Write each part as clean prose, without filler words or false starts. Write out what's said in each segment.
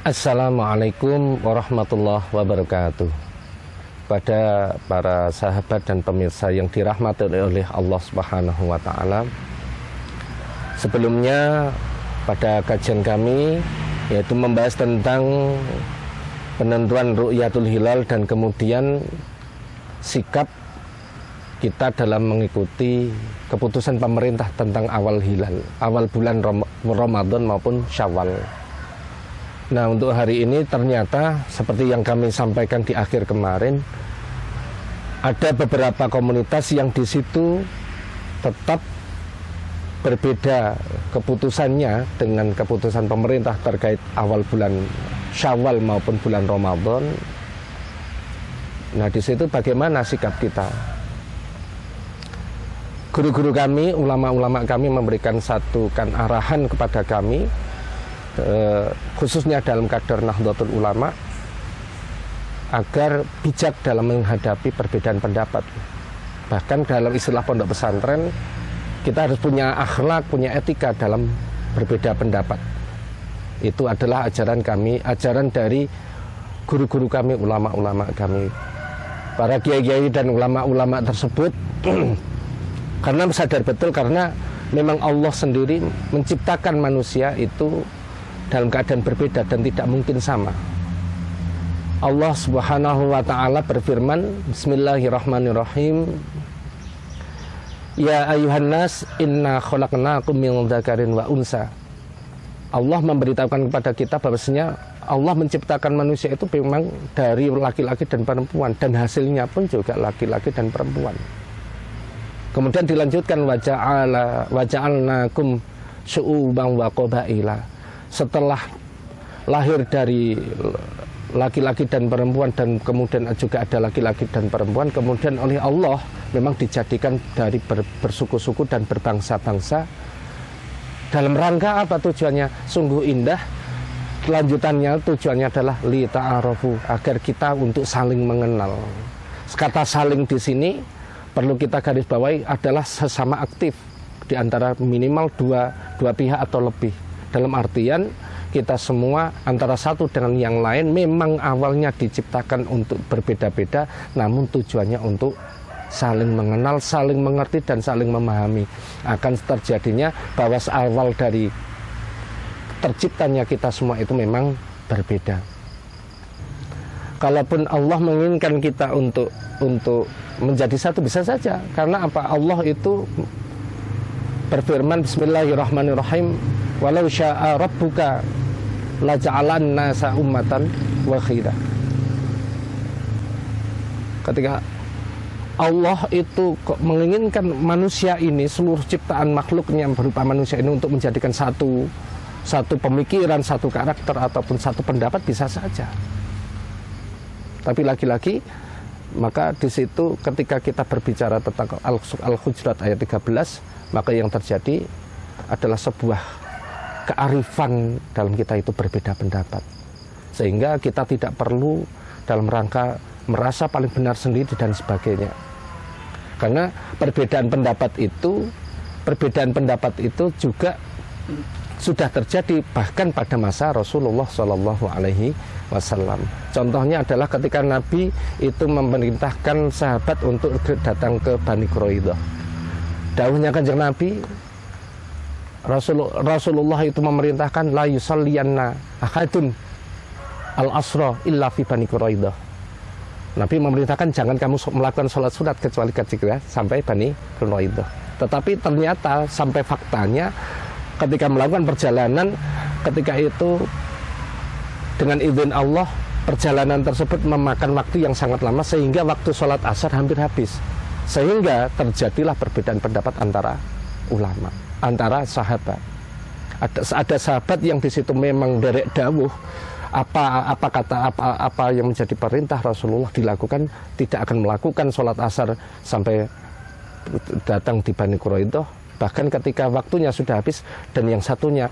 Assalamualaikum warahmatullahi wabarakatuh. Pada para sahabat dan pemirsa yang dirahmati oleh Allah Subhanahu wa Ta'ala, sebelumnya pada kajian kami yaitu membahas tentang penentuan ru'yatul hilal dan kemudian sikap kita dalam mengikuti keputusan pemerintah tentang awal hilal, awal bulan Ramadan maupun Syawal. Nah, untuk hari ini ternyata seperti yang kami sampaikan di akhir kemarin, ada beberapa komunitas yang di situ tetap berbeda keputusannya dengan keputusan pemerintah terkait awal bulan Syawal maupun bulan Ramadan. Nah, di situ bagaimana sikap kita? Guru-guru kami, ulama-ulama kami memberikan satu arahan kepada kami, khususnya dalam kadar Nahdlatul Ulama, agar bijak dalam menghadapi perbedaan pendapat. Bahkan dalam istilah pondok pesantren, kita harus punya akhlak, punya etika dalam berbeda pendapat. Itu adalah ajaran kami, ajaran dari guru-guru kami, ulama-ulama kami. Para kiai-kiai dan ulama-ulama tersebut karena sadar betul, karena memang Allah sendiri menciptakan manusia itu dalam keadaan berbeda dan tidak mungkin sama. Allah Subhanahu wa Ta'ala berfirman, Bismillahirrahmanirrahim, Ya ayuhan nas, inna khalaqnakum min dzakarin wa unsa. Allah memberitahukan kepada kita bahwasanya Allah menciptakan manusia itu memang dari laki-laki dan perempuan, dan hasilnya pun juga laki-laki dan perempuan. Kemudian dilanjutkan, waja'alnakum syu'uban wa qabaila. Setelah lahir dari laki-laki dan perempuan, dan kemudian juga ada laki-laki dan perempuan, kemudian oleh Allah memang dijadikan dari bersuku-suku dan berbangsa-bangsa. Dalam rangka apa tujuannya? Sungguh indah. Kelanjutannya tujuannya adalah li ta'arufu, agar kita untuk saling mengenal. Kata saling di sini perlu kita garis bawahi adalah sesama aktif di antara minimal dua pihak atau lebih. Dalam artian kita semua antara satu dengan yang lain memang awalnya diciptakan untuk berbeda-beda, namun tujuannya untuk saling mengenal, saling mengerti, dan saling memahami. Akan terjadinya bahwa awal dari terciptanya kita semua itu memang berbeda. Kalaupun Allah menginginkan kita untuk menjadi satu, bisa saja. Karena apa? Allah itu berfirman, Bismillahirrahmanirrahim, walau sya'a rabbuka laja'alan nasa ummatan wahidah. Ketika Allah itu menginginkan manusia ini, seluruh ciptaan makhluknya berupa manusia ini untuk menjadikan satu pemikiran, satu karakter, ataupun satu pendapat, bisa saja. Tapi lagi-lagi, maka di situ ketika kita berbicara tentang Al-Hujurat ayat 13, maka yang terjadi adalah sebuah kearifan dalam kita itu berbeda pendapat. Sehingga kita tidak perlu dalam rangka merasa paling benar sendiri dan sebagainya. Karena perbedaan pendapat itu juga sudah terjadi bahkan pada masa Rasulullah SAW. Contohnya adalah ketika Nabi itu memerintahkan sahabat untuk datang ke Bani Quraidah. Dawuhnya Kanjeng Nabi, Rasulullah itu memerintahkan la yusalliyanna ahadun al-asra illa fi Bani Quraidah. Nabi memerintahkan jangan kamu melakukan sholat sunat kecuali ketika sampai Bani Quraidah. Tetapi ternyata sampai faktanya ketika melakukan perjalanan, ketika itu dengan izin Allah, perjalanan tersebut memakan waktu yang sangat lama sehingga waktu sholat asar hampir habis. Sehingga terjadilah perbedaan pendapat antara ulama, antara sahabat. Ada sahabat yang di situ memang derek dawuh, apa yang menjadi perintah Rasulullah dilakukan, tidak akan melakukan sholat asar sampai datang di Bani Quraidah. Bahkan ketika waktunya sudah habis, dan yang satunya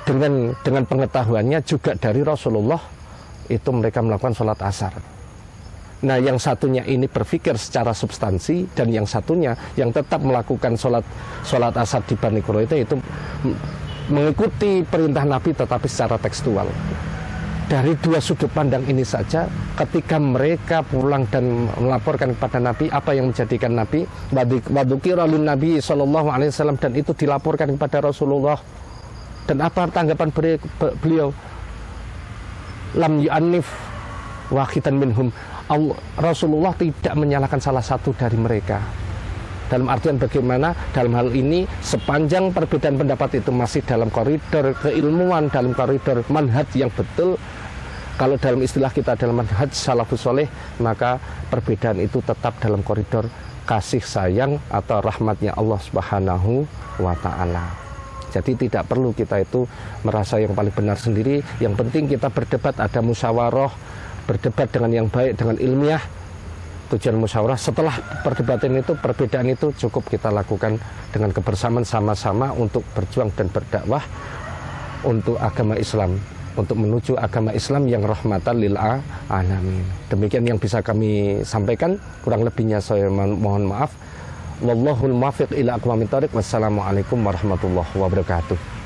dengan pengetahuannya juga dari Rasulullah, itu mereka melakukan sholat asar. Nah, yang satunya ini berpikir secara substansi, dan yang satunya yang tetap melakukan sholat asar di Bani Quraidah itu mengikuti perintah Nabi tetapi secara tekstual. dari dua sudut pandang ini saja, ketika mereka pulang dan melaporkan kepada Nabi apa yang menjadikan Nabi, wadukira lin Nabi sallallahu alaihi wasallam, dan itu dilaporkan kepada Rasulullah. Dan apa tanggapan beliau? Lam yu'annif wahidan minhum. Rasulullah tidak menyalahkan salah satu dari mereka. Dalam artian bagaimana dalam hal ini sepanjang perbedaan pendapat itu masih dalam koridor keilmuan, dalam koridor manhaj yang betul, kalau dalam istilah kita dalam manhaj salafus soleh, maka perbedaan itu tetap dalam koridor kasih sayang atau rahmatnya Allah Subhanahu wa ta'ala. Jadi tidak perlu kita itu merasa yang paling benar sendiri. Yang penting kita berdebat, ada musyawarah, berdebat dengan yang baik, dengan ilmiah. Tujuan musyawarah, setelah perdebatan itu, perbedaan itu cukup kita lakukan dengan kebersamaan sama-sama untuk berjuang dan berdakwah untuk agama Islam, untuk menuju agama Islam yang rahmatan lil alamin. Demikian yang bisa kami sampaikan, kurang lebihnya saya mohon maaf. Wallahul muwaffiq ila aqwamit thoriq. Wassalamualaikum warahmatullahi wabarakatuh.